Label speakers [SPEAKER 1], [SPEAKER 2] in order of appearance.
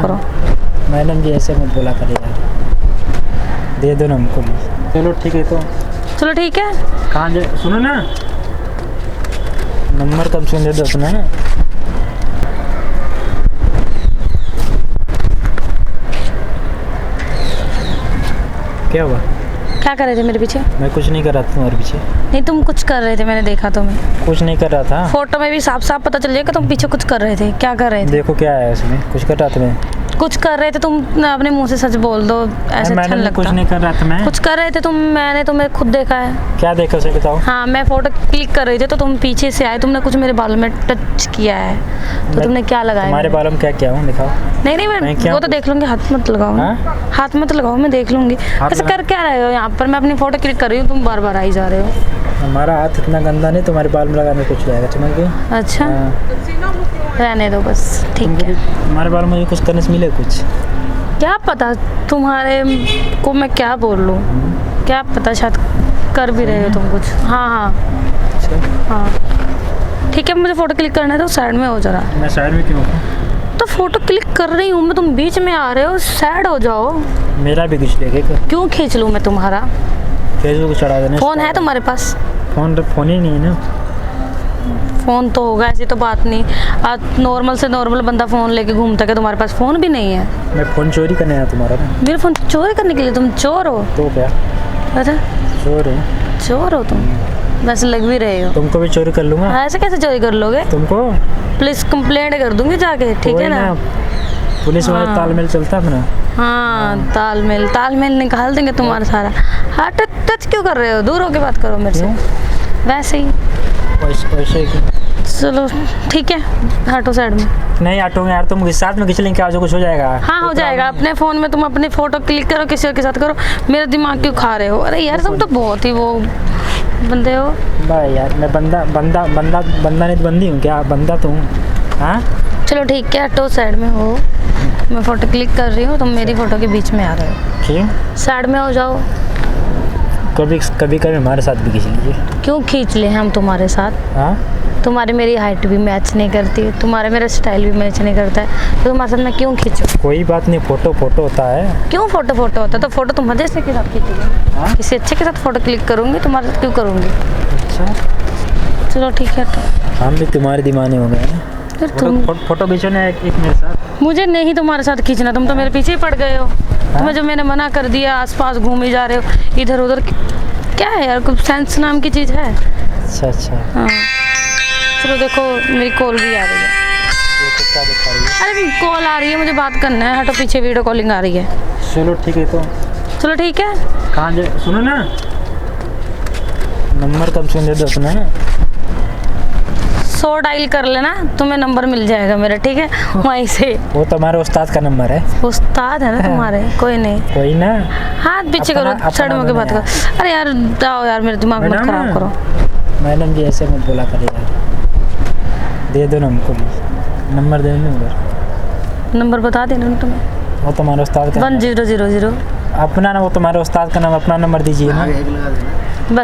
[SPEAKER 1] करो।
[SPEAKER 2] मैडम जी ऐसे मत बोला करिए यार, दे दो ना हमको भी। चलो ठीक है तो
[SPEAKER 1] चलो ठीक है।
[SPEAKER 2] कहाँ जाए, सुनो ना, नंबर कम से दे दो अपना। क्या हुआ?
[SPEAKER 1] क्या कर रहे थे मेरे पीछे?
[SPEAKER 2] मैं कुछ नहीं कर रहा था तुम्हारे पीछे।
[SPEAKER 1] नहीं, तुम कुछ कर रहे थे, मैंने देखा तुम्हें।
[SPEAKER 2] कुछ नहीं कर रहा था।
[SPEAKER 1] फोटो में भी साफ साफ पता चल जाएगा तुम पीछे कुछ कर रहे थे। क्या कर रहे थे?
[SPEAKER 2] देखो क्या है इसमें, कुछ कर रहा था मैं।
[SPEAKER 1] कुछ कर रहे थे तुम, अपने मुंह से सच बोल दो, ऐसे अच्छा
[SPEAKER 2] मैडम
[SPEAKER 1] लगता।
[SPEAKER 2] कुछ नहीं कर रहा था मैं।
[SPEAKER 1] कुछ कर रहे थे तुम, मैंने तुम्हें खुद देखा है।
[SPEAKER 2] क्या देखा उसे बताओ।
[SPEAKER 1] हाँ, मैं फोटो क्लिक कर रही थी तो तुम पीछे से आए, तुमने कुछ मेरे बालों में टच किया है। तो तुमने क्या लगाया?
[SPEAKER 2] तुम्हारे बालों में क्या किया हूँ दिखाओ।
[SPEAKER 1] नहीं नहीं, मैं वो तो देख लूंगी, हाथ मत लगाओ। हाथ मत लगाओ, मैं देख लूंगी। ऐसे कर क्या रहे हो यहाँ पर? मैं अपनी फोटो क्लिक कर रही हूँ, तुम बार बार आई जा रहे हो।
[SPEAKER 2] हमारा हाथ इतना गंदा नहीं, तुम्हारे बाल में लगाने कुछ जाएगा, चमक गई।
[SPEAKER 1] अच्छा, रहने दो बस, ठीक है।
[SPEAKER 2] हमारे बाल में कुछ करने से मिले कुछ?
[SPEAKER 1] क्या पता तुम्हारे को मैं क्या बोल लूँ, क्या पता, शायद कर भी रहे हो तुम कुछ। हाँ हाँ हाँ, ठीक है। मुझे फ़ोटो क्लिक करना है तो साइड में हो जरा।
[SPEAKER 2] मैं साइड में क्यों?
[SPEAKER 1] तो फ़ोटो क्लिक कर रही हूँ मैं, तुम बीच में आ रहे हो, साइड हो जाओ।
[SPEAKER 2] मेरा भी खींच लेंगे।
[SPEAKER 1] क्यों खींच लूँ मैं तुम्हारा?
[SPEAKER 2] फेसबुक चढ़ा देना।
[SPEAKER 1] फ़ोन है तुम्हारे पास?
[SPEAKER 2] फ़ोन ही नहीं है ना।
[SPEAKER 1] फ़ोन तो होगा, ऐसी तो बात नहीं। आज नॉर्मल से नॉर्मल बंदा फ़ोन लेके घूमता है, तुम्हारे पास फ़ोन भी नहीं है?
[SPEAKER 2] मैं फ़ोन चोरी करने आया तुम्हारा ना।
[SPEAKER 1] मेरे फ़ोन चोरी करने के लिए? तुम चोर हो?
[SPEAKER 2] तो क्या?
[SPEAKER 1] अच्छा,
[SPEAKER 2] चोर हो?
[SPEAKER 1] चोर हो तुम, वैसे लग भी रहे हो।
[SPEAKER 2] तुमको भी चोरी कर लूँगा।
[SPEAKER 1] ऐसे कैसे चोरी कर लोगे?
[SPEAKER 2] तुमको
[SPEAKER 1] पुलिस कंप्लेंट कर दूंगी जाके, ठीक है ना?
[SPEAKER 2] पुलिस वाला तालमेल चलता अपना।
[SPEAKER 1] हाँ, तालमेल निकाल देंगे तुम्हारा सारा। हाँ, टच क्यों कर रहे हो? दूर होके बात करो मेरे से। वैसे ही
[SPEAKER 2] वैसे ही।
[SPEAKER 1] चलो ठीक है, हटो साइड में।
[SPEAKER 2] नहीं हटोगे यार, तुम साथ में खींच लेंगे, क्या कुछ हो जाएगा?
[SPEAKER 1] हाँ हो जाएगा। अपने फ़ोन में तुम अपनी फ़ोटो क्लिक करो, किसी और के साथ करो, मेरा दिमाग क्यों खा रहे हो? अरे यार, तुम तो बहुत ही वो बंदे हो
[SPEAKER 2] भाई। यार मैं बंदा नहीं तो बंदी हूँ क्या? बंदा तो हूँ। हाँ
[SPEAKER 1] चलो ठीक है, हटो साइड में हो। मैं फ़ोटो क्लिक कर रही हूँ, तुम मेरी फ़ोटो के बीच में आ रहे हो।
[SPEAKER 2] क्यों?
[SPEAKER 1] साइड में हो जाओ।
[SPEAKER 2] कभी हमारे साथ भी खींच लीजिए।
[SPEAKER 1] क्यों खींच ले हम तुम्हारे साथ?
[SPEAKER 2] हाँ,
[SPEAKER 1] तुम्हारी मेरी हाइट भी मैच नहीं करती, तुम्हारे मेरा स्टाइल भी मैच नहीं करता है, तो तुम्हारे साथ मैं क्यों खींचूं?
[SPEAKER 2] कोई बात नहीं, फोटो होता है।
[SPEAKER 1] क्यों फोटो होता है? तो फोटो तुम्हारे जैसे के साथ खींचूंगी। किसी अच्छे के साथ फोटो क्लिक करूंगी, तुम्हारे साथ क्यों करूंगी?
[SPEAKER 2] अच्छा
[SPEAKER 1] चलो ठीक है, तो
[SPEAKER 2] हम भी तुम्हारे दीवाने हो गए ना।
[SPEAKER 1] फिर तुम
[SPEAKER 2] फोटो खींचना है एक मेरे साथ।
[SPEAKER 1] मुझे नहीं तुम्हारे साथ खींचना, तुम तो मेरे पीछे ही पड़ गए हो। तुम्हें जो मैंने मना कर दिया, आसपास घूम ही जा रहे हो इधर उधर। क्या है यार, कुछ सेंस नाम की चीज़ है?
[SPEAKER 2] अच्छा
[SPEAKER 1] हाँ, चलो देखो मेरी कॉल भी आ रही है।
[SPEAKER 2] क्या दिखा रही है?
[SPEAKER 1] अरे कॉल आ रही है, मुझे बात करना है, हटो पीछे, वीडियो कॉलिंग आ रही है।
[SPEAKER 2] चलो ठीक है तो
[SPEAKER 1] चलो ठीक है।
[SPEAKER 2] कहाँ जाए, सुनो ना, नंबर कम से दे दो अपना।
[SPEAKER 1] 100 डायल कर लेना, तुम्हें नंबर मिल जाएगा मेरा, ठीक है? वहीं से।
[SPEAKER 2] वो तुम्हारे उस्ताद का नंबर है।
[SPEAKER 1] उस्ताद है ना तुम्हारे? कोई नहीं,
[SPEAKER 2] कोई ना।
[SPEAKER 1] हाथ पीछे करो, साइड में के बात करो। अरे यार जाओ यार, मेरे दिमाग मत खराब करो।
[SPEAKER 2] मैडम जी ऐसे मत बोला करिए यार, दे दो ना हमको भी। नंबर दे दो।
[SPEAKER 1] नंबर बता देना तुम्हें।
[SPEAKER 2] वो तुम्हारे उस्ताद का
[SPEAKER 1] 1000।
[SPEAKER 2] अपना ना, वो तुम्हारे उस्ताद का नाम, अपना नंबर दीजिए ना।